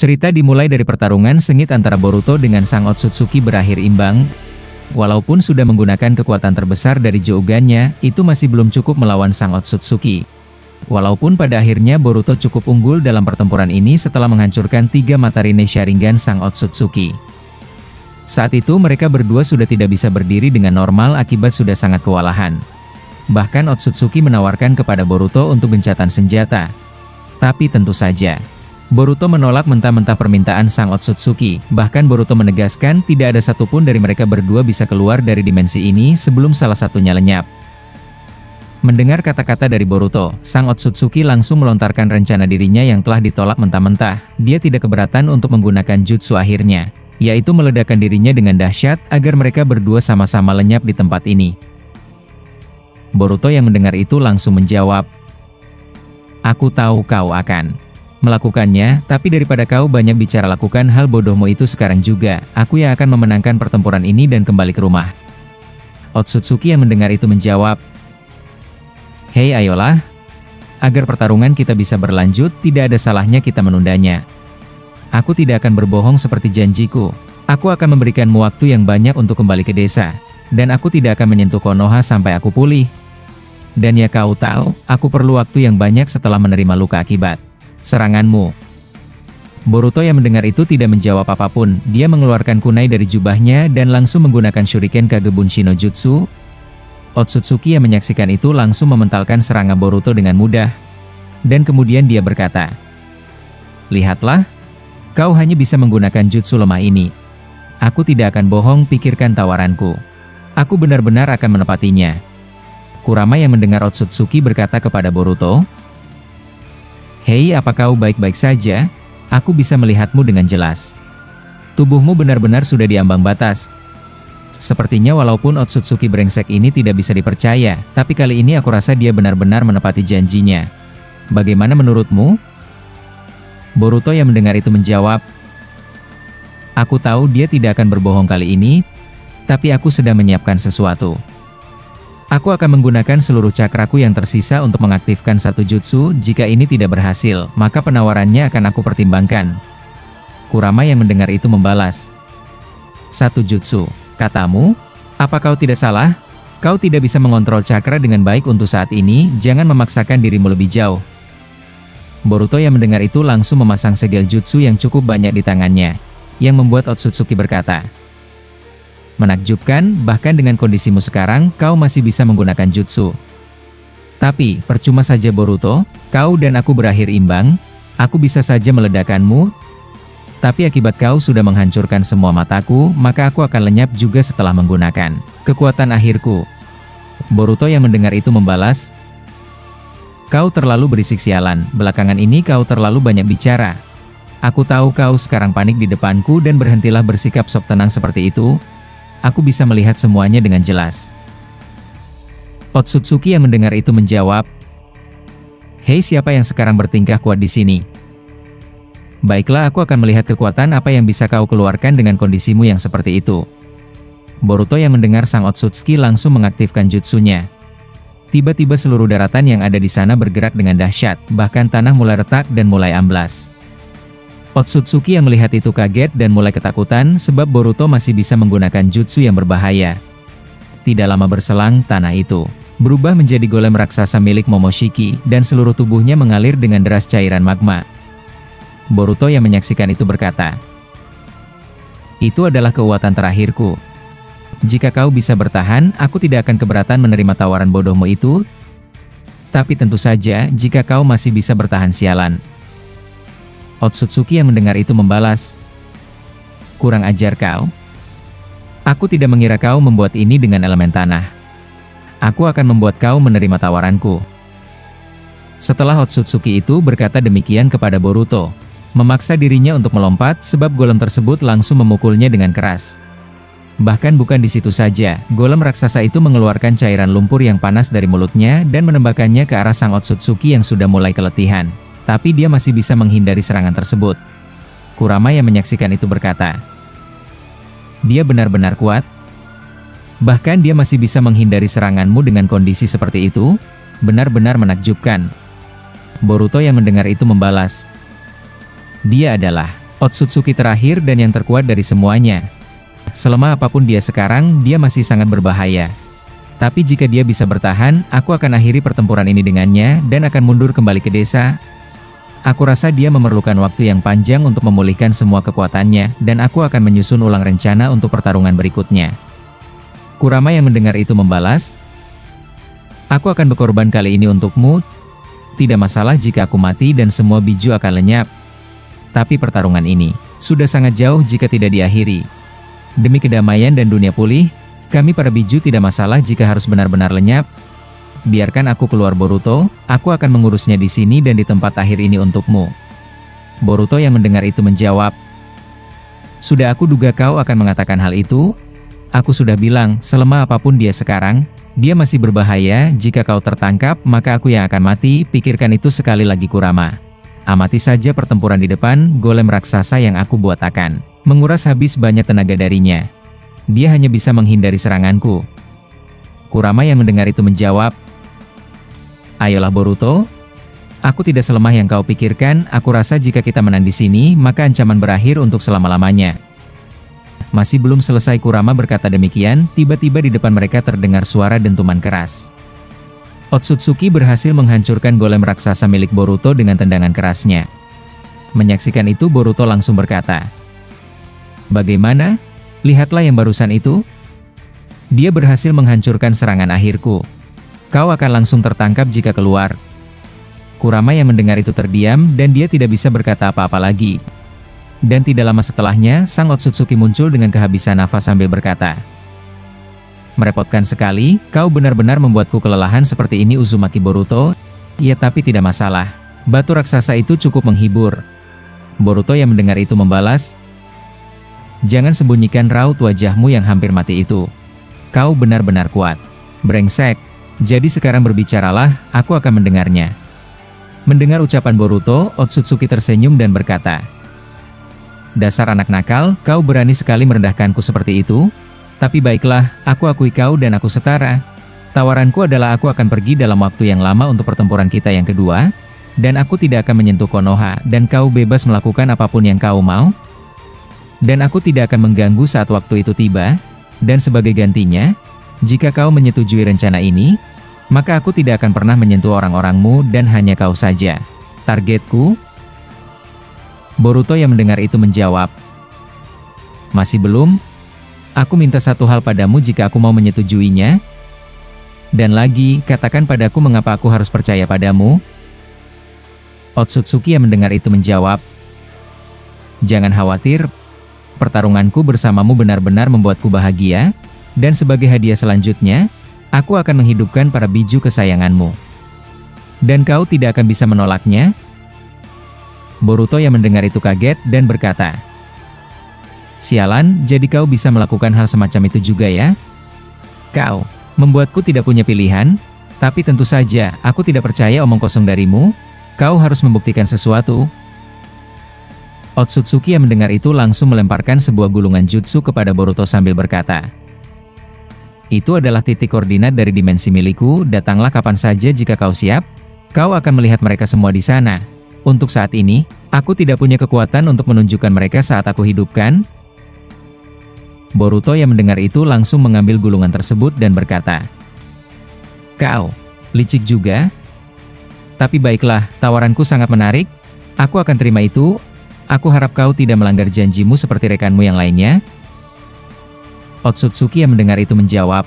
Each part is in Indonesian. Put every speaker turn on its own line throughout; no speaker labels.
Cerita dimulai dari pertarungan sengit antara Boruto dengan sang Otsutsuki berakhir imbang. Walaupun sudah menggunakan kekuatan terbesar dari Jougannya, itu masih belum cukup melawan sang Otsutsuki. Walaupun pada akhirnya Boruto cukup unggul dalam pertempuran ini setelah menghancurkan 3 mata Rinne Sharingan sang Otsutsuki. Saat itu mereka berdua sudah tidak bisa berdiri dengan normal akibat sudah sangat kewalahan. Bahkan Otsutsuki menawarkan kepada Boruto untuk gencatan senjata. Tapi tentu saja, Boruto menolak mentah-mentah permintaan sang Otsutsuki. Bahkan Boruto menegaskan tidak ada satupun dari mereka berdua bisa keluar dari dimensi ini sebelum salah satunya lenyap. Mendengar kata-kata dari Boruto, sang Otsutsuki langsung melontarkan rencana dirinya yang telah ditolak mentah-mentah. Dia tidak keberatan untuk menggunakan jutsu akhirnya, yaitu meledakkan dirinya dengan dahsyat agar mereka berdua sama-sama lenyap di tempat ini. Boruto yang mendengar itu langsung menjawab, "Aku tahu kau akan melakukannya, tapi daripada kau banyak bicara lakukan hal bodohmu itu sekarang juga. Aku yang akan memenangkan pertempuran ini dan kembali ke rumah." Otsutsuki yang mendengar itu menjawab, "Hei ayolah, agar pertarungan kita bisa berlanjut, tidak ada salahnya kita menundanya. Aku tidak akan berbohong seperti janjiku. Aku akan memberikanmu waktu yang banyak untuk kembali ke desa, dan aku tidak akan menyentuh Konoha sampai aku pulih. Dan ya kau tahu, aku perlu waktu yang banyak setelah menerima luka akibat seranganmu." Boruto yang mendengar itu tidak menjawab apapun. Dia mengeluarkan kunai dari jubahnya dan langsung menggunakan Shuriken Kagebunshi no Jutsu. Otsutsuki yang menyaksikan itu langsung mementalkan serangan Boruto dengan mudah. Dan kemudian dia berkata, "Lihatlah, kau hanya bisa menggunakan jutsu lemah ini. Aku tidak akan bohong, pikirkan tawaranku. Aku benar-benar akan menepatinya." Kurama yang mendengar Otsutsuki berkata kepada Boruto, "Hei, apa kau baik-baik saja? Aku bisa melihatmu dengan jelas. Tubuhmu benar-benar sudah di ambang batas. Sepertinya walaupun Otsutsuki brengsek ini tidak bisa dipercaya, tapi kali ini aku rasa dia benar-benar menepati janjinya. Bagaimana menurutmu?" Boruto yang mendengar itu menjawab, "Aku tahu dia tidak akan berbohong kali ini, tapi aku sedang menyiapkan sesuatu. Aku akan menggunakan seluruh cakraku yang tersisa untuk mengaktifkan satu jutsu. Jika ini tidak berhasil, maka penawarannya akan aku pertimbangkan." Kurama yang mendengar itu membalas, "Satu jutsu, katamu? Apa kau tidak salah? Kau tidak bisa mengontrol cakra dengan baik untuk saat ini, jangan memaksakan dirimu lebih jauh." Boruto yang mendengar itu langsung memasang segel jutsu yang cukup banyak di tangannya, yang membuat Otsutsuki berkata, "Menakjubkan, bahkan dengan kondisimu sekarang, kau masih bisa menggunakan jutsu. Tapi, percuma saja Boruto, kau dan aku berakhir imbang. Aku bisa saja meledakkanmu, tapi akibat kau sudah menghancurkan semua mataku, maka aku akan lenyap juga setelah menggunakan kekuatan akhirku." Boruto yang mendengar itu membalas, "Kau terlalu berisik sialan, belakangan ini kau terlalu banyak bicara. Aku tahu kau sekarang panik di depanku dan berhentilah bersikap sok tenang seperti itu. Aku bisa melihat semuanya dengan jelas." Otsutsuki yang mendengar itu menjawab, "Hei, siapa yang sekarang bertingkah kuat di sini? Baiklah, aku akan melihat kekuatan apa yang bisa kau keluarkan dengan kondisimu yang seperti itu." Boruto yang mendengar sang Otsutsuki langsung mengaktifkan jutsunya. Tiba-tiba seluruh daratan yang ada di sana bergerak dengan dahsyat, bahkan tanah mulai retak dan mulai amblas. Otsutsuki yang melihat itu kaget dan mulai ketakutan sebab Boruto masih bisa menggunakan jutsu yang berbahaya. Tidak lama berselang, tanah itu berubah menjadi golem raksasa milik Momoshiki dan seluruh tubuhnya mengalir dengan deras cairan magma. Boruto yang menyaksikan itu berkata, "Itu adalah kekuatan terakhirku. Jika kau bisa bertahan, aku tidak akan keberatan menerima tawaran bodohmu itu. Tapi tentu saja, jika kau masih bisa bertahan sialan." Otsutsuki yang mendengar itu membalas, "Kurang ajar kau. Aku tidak mengira kau membuat ini dengan elemen tanah. Aku akan membuat kau menerima tawaranku." Setelah Otsutsuki itu berkata demikian kepada Boruto, memaksa dirinya untuk melompat sebab golem tersebut langsung memukulnya dengan keras. Bahkan bukan di situ saja, golem raksasa itu mengeluarkan cairan lumpur yang panas dari mulutnya dan menembakkannya ke arah sang Otsutsuki yang sudah mulai keletihan. Tapi dia masih bisa menghindari serangan tersebut. Kurama yang menyaksikan itu berkata, "Dia benar-benar kuat. Bahkan dia masih bisa menghindari seranganmu dengan kondisi seperti itu. Benar-benar menakjubkan." Boruto yang mendengar itu membalas, "Dia adalah Otsutsuki terakhir dan yang terkuat dari semuanya. Selemah apapun dia sekarang, dia masih sangat berbahaya. Tapi jika dia bisa bertahan, aku akan akhiri pertempuran ini dengannya dan akan mundur kembali ke desa. Aku rasa dia memerlukan waktu yang panjang untuk memulihkan semua kekuatannya, dan aku akan menyusun ulang rencana untuk pertarungan berikutnya. Kurama yang mendengar itu membalas, "Aku akan berkorban kali ini untukmu. Tidak masalah jika aku mati dan semua biju akan lenyap. Tapi pertarungan ini sudah sangat jauh jika tidak diakhiri. Demi kedamaian dan dunia pulih, kami para biju tidak masalah jika harus benar-benar lenyap. Biarkan aku keluar Boruto, aku akan mengurusnya di sini dan di tempat akhir ini untukmu." Boruto yang mendengar itu menjawab, "Sudah aku duga kau akan mengatakan hal itu. Aku sudah bilang, selemah apapun dia sekarang, dia masih berbahaya. Jika kau tertangkap, maka aku yang akan mati. Pikirkan itu sekali lagi Kurama. Amati saja pertempuran di depan, golem raksasa yang aku buat akan menguras habis banyak tenaga darinya. Dia hanya bisa menghindari seranganku." Kurama yang mendengar itu menjawab, "Ayolah Boruto, aku tidak selemah yang kau pikirkan. Aku rasa jika kita menang di sini, maka ancaman berakhir untuk selama-lamanya." Masih belum selesai Kurama berkata demikian, tiba-tiba di depan mereka terdengar suara dentuman keras. Otsutsuki berhasil menghancurkan golem raksasa milik Boruto dengan tendangan kerasnya. Menyaksikan itu Boruto langsung berkata, "Bagaimana? Lihatlah yang barusan itu. Dia berhasil menghancurkan serangan akhirku. Kau akan langsung tertangkap jika keluar." Kurama yang mendengar itu terdiam dan dia tidak bisa berkata apa-apa lagi. Dan tidak lama setelahnya, sang Otsutsuki muncul dengan kehabisan nafas sambil berkata, "Merepotkan sekali, kau benar-benar membuatku kelelahan seperti ini Uzumaki Boruto." "Ya tapi tidak masalah, batu raksasa itu cukup menghibur." Boruto yang mendengar itu membalas, "Jangan sembunyikan raut wajahmu yang hampir mati itu. Kau benar-benar kuat. Brengsek. Jadi sekarang berbicaralah, aku akan mendengarnya." Mendengar ucapan Boruto, Otsutsuki tersenyum dan berkata, "Dasar anak nakal, kau berani sekali merendahkanku seperti itu? Tapi baiklah, aku akui kau dan aku setara. Tawaranku adalah aku akan pergi dalam waktu yang lama untuk pertempuran kita yang kedua, dan aku tidak akan menyentuh Konoha, dan kau bebas melakukan apapun yang kau mau. Dan aku tidak akan mengganggu saat waktu itu tiba, dan sebagai gantinya, jika kau menyetujui rencana ini, maka aku tidak akan pernah menyentuh orang-orangmu dan hanya kau saja. Targetku." Boruto yang mendengar itu menjawab, "Masih belum? Aku minta satu hal padamu jika aku mau menyetujuinya. Dan lagi, katakan padaku mengapa aku harus percaya padamu." Otsutsuki yang mendengar itu menjawab, "Jangan khawatir, pertarunganku bersamamu benar-benar membuatku bahagia, dan sebagai hadiah selanjutnya, aku akan menghidupkan para biju kesayanganmu. Dan kau tidak akan bisa menolaknya." Boruto yang mendengar itu kaget dan berkata, "Sialan, jadi kau bisa melakukan hal semacam itu juga ya? Kau membuatku tidak punya pilihan, tapi tentu saja aku tidak percaya omong kosong darimu. Kau harus membuktikan sesuatu." Otsutsuki yang mendengar itu langsung melemparkan sebuah gulungan jutsu kepada Boruto sambil berkata, "Itu adalah titik koordinat dari dimensi milikku, datanglah kapan saja jika kau siap. Kau akan melihat mereka semua di sana. Untuk saat ini, aku tidak punya kekuatan untuk menunjukkan mereka saat aku hidupkan." Boruto yang mendengar itu langsung mengambil gulungan tersebut dan berkata, "Kau licik juga? Tapi baiklah, tawaranku sangat menarik. Aku akan terima itu. Aku harap kau tidak melanggar janjimu seperti rekanmu yang lainnya." Otsutsuki yang mendengar itu menjawab,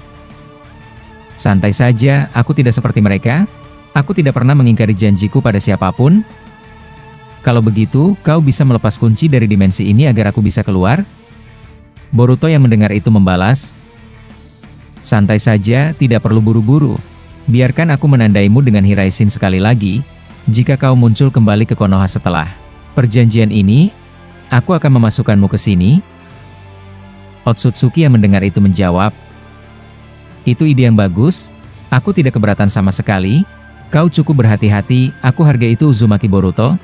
"Santai saja, aku tidak seperti mereka. Aku tidak pernah mengingkari janjiku pada siapapun. Kalau begitu, kau bisa melepas kunci dari dimensi ini agar aku bisa keluar?" Boruto yang mendengar itu membalas, "Santai saja, tidak perlu buru-buru. Biarkan aku menandaimu dengan Hiraisin sekali lagi. Jika kau muncul kembali ke Konoha setelah perjanjian ini, aku akan memasukkanmu ke sini." Otsutsuki yang mendengar itu menjawab, "Itu ide yang bagus. Aku tidak keberatan sama sekali. Kau cukup berhati-hati, aku hargai itu Uzumaki Boruto."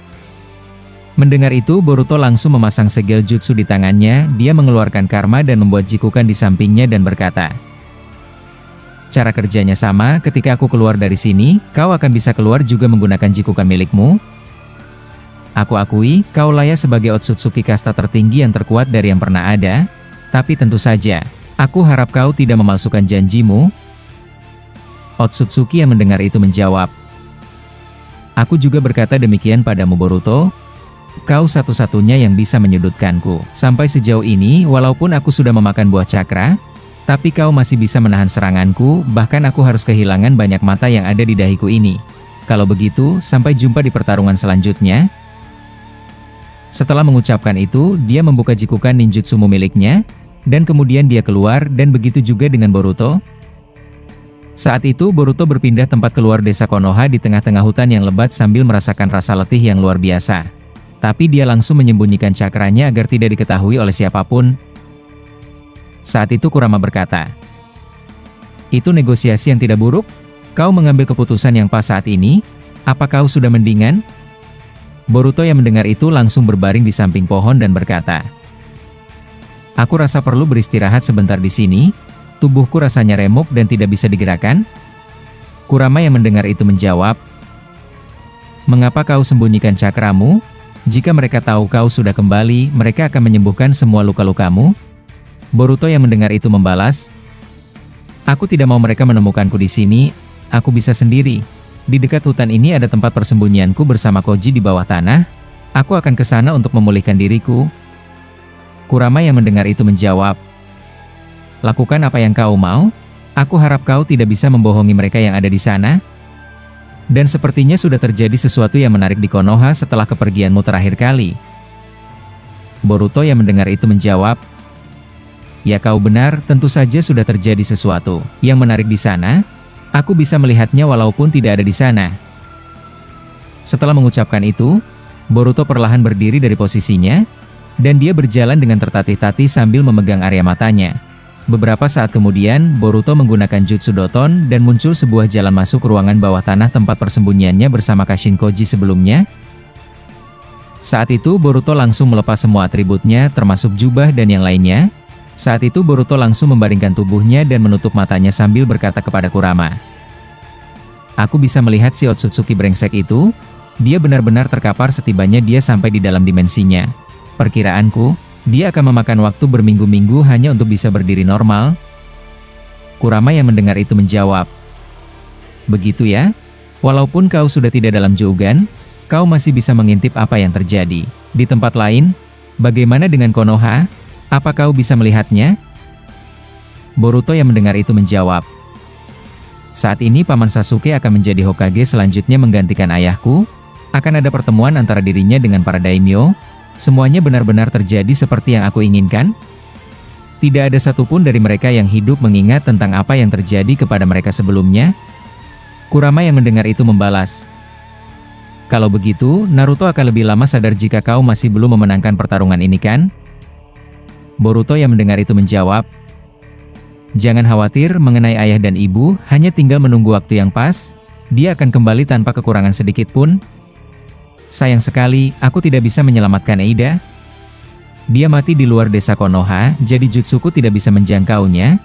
Mendengar itu, Boruto langsung memasang segel jutsu di tangannya, dia mengeluarkan karma dan membuat jikukan di sampingnya dan berkata, "Cara kerjanya sama, ketika aku keluar dari sini, kau akan bisa keluar juga menggunakan jikukan milikmu." Aku akui, kau layak sebagai Otsutsuki kasta tertinggi yang terkuat dari yang pernah ada, tapi tentu saja, aku harap kau tidak memalsukan janjimu. Otsutsuki yang mendengar itu menjawab, aku juga berkata demikian padamu Boruto, kau satu-satunya yang bisa menyudutkanku. Sampai sejauh ini, walaupun aku sudah memakan buah cakra, tapi kau masih bisa menahan seranganku, bahkan aku harus kehilangan banyak mata yang ada di dahiku ini. Kalau begitu, sampai jumpa di pertarungan selanjutnya. Setelah mengucapkan itu, dia membuka jikukan ninjutsumu miliknya, dan kemudian dia keluar, dan begitu juga dengan Boruto. Saat itu Boruto berpindah tempat keluar desa Konoha di tengah-tengah hutan yang lebat sambil merasakan rasa letih yang luar biasa. Tapi dia langsung menyembunyikan cakranya agar tidak diketahui oleh siapapun. Saat itu Kurama berkata, itu negosiasi yang tidak buruk? Kau mengambil keputusan yang pas saat ini? Apa kau sudah mendingan? Boruto yang mendengar itu langsung berbaring di samping pohon dan berkata, aku rasa perlu beristirahat sebentar di sini, tubuhku rasanya remuk dan tidak bisa digerakkan. Kurama yang mendengar itu menjawab, mengapa kau sembunyikan cakramu? Jika mereka tahu kau sudah kembali, mereka akan menyembuhkan semua luka-lukamu. Boruto yang mendengar itu membalas, aku tidak mau mereka menemukanku di sini, aku bisa sendiri. Di dekat hutan ini ada tempat persembunyianku bersama Koji di bawah tanah, aku akan ke sana untuk memulihkan diriku. Kurama yang mendengar itu menjawab, lakukan apa yang kau mau, aku harap kau tidak bisa membohongi mereka yang ada di sana. Dan sepertinya sudah terjadi sesuatu yang menarik di Konoha setelah kepergianmu terakhir kali. Boruto yang mendengar itu menjawab, ya kau benar, tentu saja sudah terjadi sesuatu yang menarik di sana. Aku bisa melihatnya walaupun tidak ada di sana. Setelah mengucapkan itu, Boruto perlahan berdiri dari posisinya, dan dia berjalan dengan tertatih-tatih sambil memegang area matanya. Beberapa saat kemudian, Boruto menggunakan Jutsu Doton dan muncul sebuah jalan masuk ruangan bawah tanah tempat persembunyiannya bersama Kashin Koji sebelumnya. Saat itu Boruto langsung melepas semua atributnya termasuk jubah dan yang lainnya. Saat itu Boruto langsung membaringkan tubuhnya dan menutup matanya sambil berkata kepada Kurama, aku bisa melihat si Otsutsuki brengsek itu, dia benar-benar terkapar setibanya dia sampai di dalam dimensinya. Perkiraanku, dia akan memakan waktu berminggu-minggu hanya untuk bisa berdiri normal. Kurama yang mendengar itu menjawab, begitu ya? Walaupun kau sudah tidak dalam Jougan, kau masih bisa mengintip apa yang terjadi di tempat lain. Bagaimana dengan Konoha? Apa kau bisa melihatnya? Boruto yang mendengar itu menjawab, saat ini Paman Sasuke akan menjadi Hokage selanjutnya menggantikan ayahku. Akan ada pertemuan antara dirinya dengan para daimyo. Semuanya benar-benar terjadi seperti yang aku inginkan. Tidak ada satupun dari mereka yang hidup mengingat tentang apa yang terjadi kepada mereka sebelumnya. Kurama yang mendengar itu membalas, kalau begitu, Naruto akan lebih lama sadar jika kau masih belum memenangkan pertarungan ini kan? Boruto yang mendengar itu menjawab, jangan khawatir mengenai ayah dan ibu, hanya tinggal menunggu waktu yang pas, dia akan kembali tanpa kekurangan sedikit pun. Sayang sekali, aku tidak bisa menyelamatkan Eida. Dia mati di luar desa Konoha, jadi jutsuku tidak bisa menjangkaunya.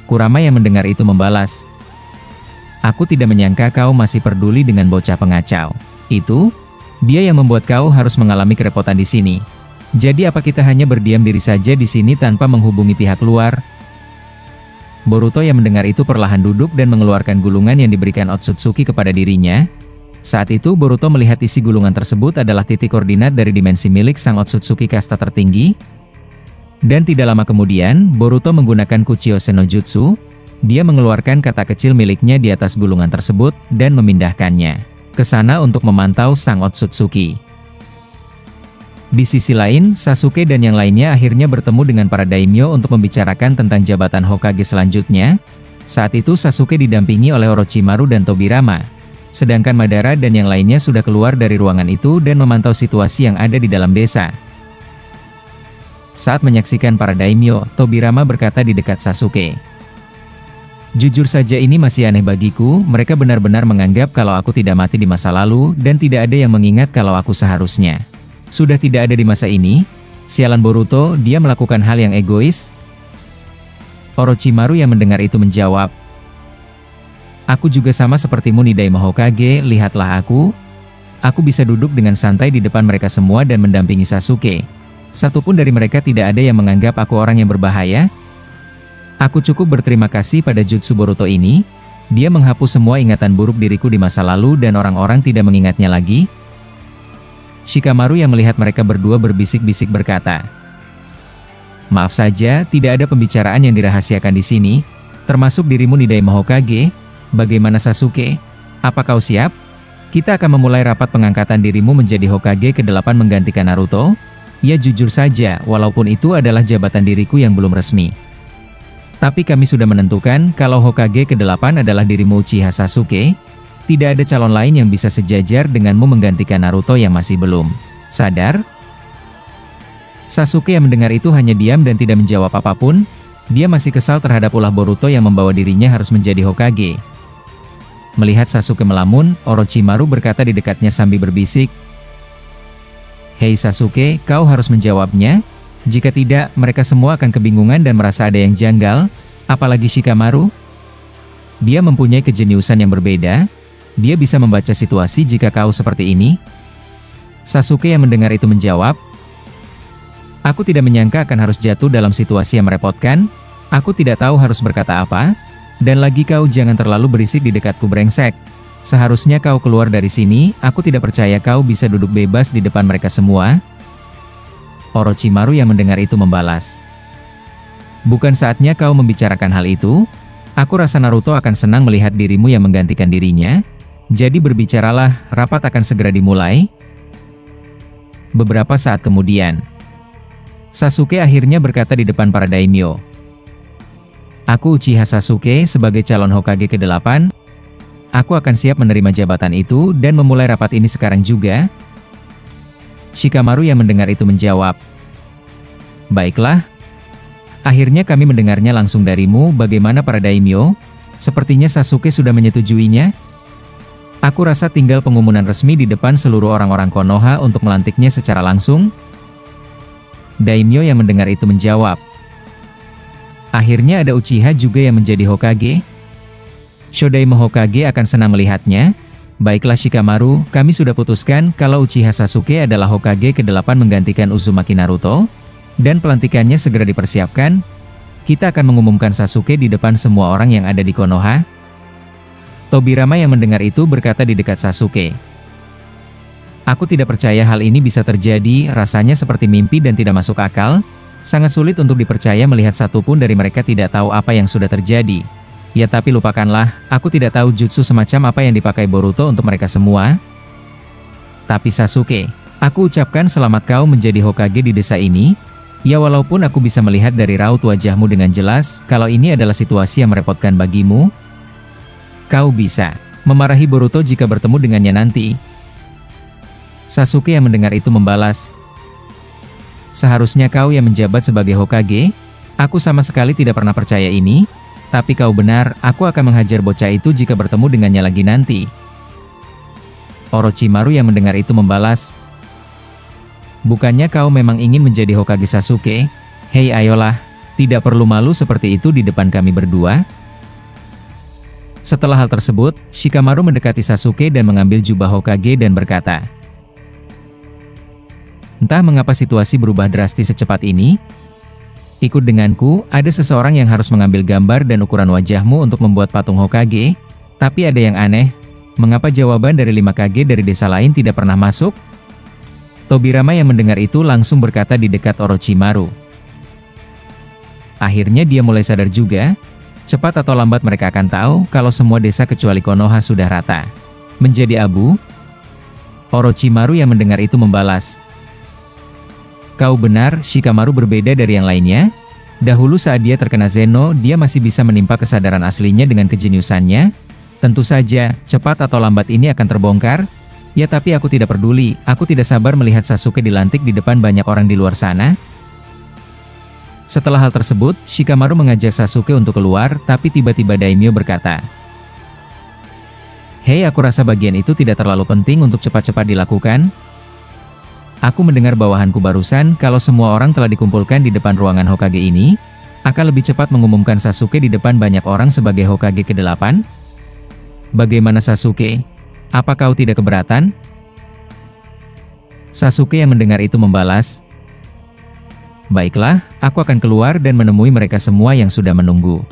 Kurama yang mendengar itu membalas, aku tidak menyangka kau masih peduli dengan bocah pengacau. Itu, dia yang membuat kau harus mengalami kerepotan di sini. Jadi apa kita hanya berdiam diri saja di sini tanpa menghubungi pihak luar? Boruto yang mendengar itu perlahan duduk dan mengeluarkan gulungan yang diberikan Otsutsuki kepada dirinya. Saat itu Boruto melihat isi gulungan tersebut adalah titik koordinat dari dimensi milik sang Otsutsuki kasta tertinggi. Dan tidak lama kemudian, Boruto menggunakan Kuchio Senojutsu. Dia mengeluarkan kata kecil miliknya di atas gulungan tersebut dan memindahkannya ke sana untuk memantau sang Otsutsuki. Di sisi lain, Sasuke dan yang lainnya akhirnya bertemu dengan para daimyo untuk membicarakan tentang jabatan Hokage selanjutnya. Saat itu Sasuke didampingi oleh Orochimaru dan Tobirama. Sedangkan Madara dan yang lainnya sudah keluar dari ruangan itu dan memantau situasi yang ada di dalam desa. Saat menyaksikan para daimyo, Tobirama berkata di dekat Sasuke, jujur saja ini masih aneh bagiku, mereka benar-benar menganggap kalau aku tidak mati di masa lalu dan tidak ada yang mengingat kalau aku seharusnya sudah tidak ada di masa ini. Sialan Boruto, dia melakukan hal yang egois. Orochimaru yang mendengar itu menjawab, aku juga sama sepertimu Nidaima Hokage, lihatlah aku aku bisa duduk dengan santai di depan mereka semua dan mendampingi Sasuke. Satupun dari mereka tidak ada yang menganggap aku orang yang berbahaya. Aku cukup berterima kasih pada jutsu Boruto ini. Dia menghapus semua ingatan buruk diriku di masa lalu dan orang-orang tidak mengingatnya lagi. Shikamaru yang melihat mereka berdua berbisik-bisik berkata, "Maaf saja, tidak ada pembicaraan yang dirahasiakan di sini, termasuk dirimu Nidaima Hokage. Bagaimana Sasuke? Apa kau siap? Kita akan memulai rapat pengangkatan dirimu menjadi Hokage ke-8 menggantikan Naruto." Ya jujur saja, walaupun itu adalah jabatan diriku yang belum resmi. Tapi kami sudah menentukan kalau Hokage ke-8 adalah dirimu Uchiha Sasuke. Tidak ada calon lain yang bisa sejajar denganmu menggantikan Naruto yang masih belum sadar. Sasuke yang mendengar itu hanya diam dan tidak menjawab apapun. Dia masih kesal terhadap ulah Boruto yang membawa dirinya harus menjadi Hokage. Melihat Sasuke melamun, Orochimaru berkata di dekatnya sambil berbisik, "Hei Sasuke, kau harus menjawabnya. Jika tidak, mereka semua akan kebingungan dan merasa ada yang janggal, apalagi Shikamaru. Dia mempunyai kejeniusan yang berbeda. Dia bisa membaca situasi jika kau seperti ini." Sasuke yang mendengar itu menjawab, "Aku tidak menyangka akan harus jatuh dalam situasi yang merepotkan. Aku tidak tahu harus berkata apa. Dan lagi kau jangan terlalu berisik di dekatku brengsek. Seharusnya kau keluar dari sini, aku tidak percaya kau bisa duduk bebas di depan mereka semua." Orochimaru yang mendengar itu membalas, "Bukan saatnya kau membicarakan hal itu. Aku rasa Naruto akan senang melihat dirimu yang menggantikan dirinya. Jadi berbicaralah, rapat akan segera dimulai." Beberapa saat kemudian, Sasuke akhirnya berkata di depan para daimyo, "Aku Uchiha Sasuke sebagai calon Hokage ke-8. Aku akan siap menerima jabatan itu dan memulai rapat ini sekarang juga." Shikamaru yang mendengar itu menjawab, "Baiklah. Akhirnya kami mendengarnya langsung darimu. Bagaimana para daimyo? Sepertinya Sasuke sudah menyetujuinya. Aku rasa tinggal pengumuman resmi di depan seluruh orang-orang Konoha untuk melantiknya secara langsung." Daimyo yang mendengar itu menjawab, "Akhirnya ada Uchiha juga yang menjadi Hokage. Shodaime Hokage akan senang melihatnya. Baiklah Shikamaru, kami sudah putuskan kalau Uchiha Sasuke adalah Hokage ke-8 menggantikan Uzumaki Naruto, dan pelantikannya segera dipersiapkan. Kita akan mengumumkan Sasuke di depan semua orang yang ada di Konoha." Tobirama yang mendengar itu berkata di dekat Sasuke, "Aku tidak percaya hal ini bisa terjadi, rasanya seperti mimpi dan tidak masuk akal. Sangat sulit untuk dipercaya melihat satupun dari mereka tidak tahu apa yang sudah terjadi. Ya tapi lupakanlah, aku tidak tahu jutsu semacam apa yang dipakai Boruto untuk mereka semua. Tapi Sasuke, aku ucapkan selamat kau menjadi Hokage di desa ini. Ya walaupun aku bisa melihat dari raut wajahmu dengan jelas, kalau ini adalah situasi yang merepotkan bagimu. Kau bisa memarahi Boruto jika bertemu dengannya nanti." Sasuke yang mendengar itu membalas, "Seharusnya kau yang menjabat sebagai Hokage. Aku sama sekali tidak pernah percaya ini. Tapi kau benar, aku akan menghajar bocah itu jika bertemu dengannya lagi nanti." Orochimaru yang mendengar itu membalas, "Bukannya kau memang ingin menjadi Hokage Sasuke? Hei ayolah, tidak perlu malu seperti itu di depan kami berdua." Setelah hal tersebut, Shikamaru mendekati Sasuke dan mengambil jubah Hokage dan berkata, "Entah mengapa situasi berubah drastis secepat ini. Ikut denganku, ada seseorang yang harus mengambil gambar dan ukuran wajahmu untuk membuat patung Hokage. Tapi ada yang aneh, mengapa jawaban dari 5 Kage dari desa lain tidak pernah masuk?" Tobirama yang mendengar itu langsung berkata di dekat Orochimaru. Akhirnya dia mulai sadar juga, cepat atau lambat mereka akan tahu kalau semua desa kecuali Konoha sudah rata menjadi abu. Orochimaru yang mendengar itu membalas, "Kau benar, Shikamaru berbeda dari yang lainnya. Dahulu saat dia terkena Zeno, dia masih bisa menimpa kesadaran aslinya dengan kejeniusannya. Tentu saja, cepat atau lambat ini akan terbongkar. Ya tapi aku tidak peduli, aku tidak sabar melihat Sasuke dilantik di depan banyak orang di luar sana." Setelah hal tersebut, Shikamaru mengajak Sasuke untuk keluar, tapi tiba-tiba Daimyo berkata, "Hei, aku rasa bagian itu tidak terlalu penting untuk cepat-cepat dilakukan. Aku mendengar bawahanku barusan kalau semua orang telah dikumpulkan di depan ruangan Hokage ini, akan lebih cepat mengumumkan Sasuke di depan banyak orang sebagai Hokage ke-8. Bagaimana Sasuke? Apa kau tidak keberatan?" Sasuke yang mendengar itu membalas, "Baiklah, aku akan keluar dan menemui mereka semua yang sudah menunggu."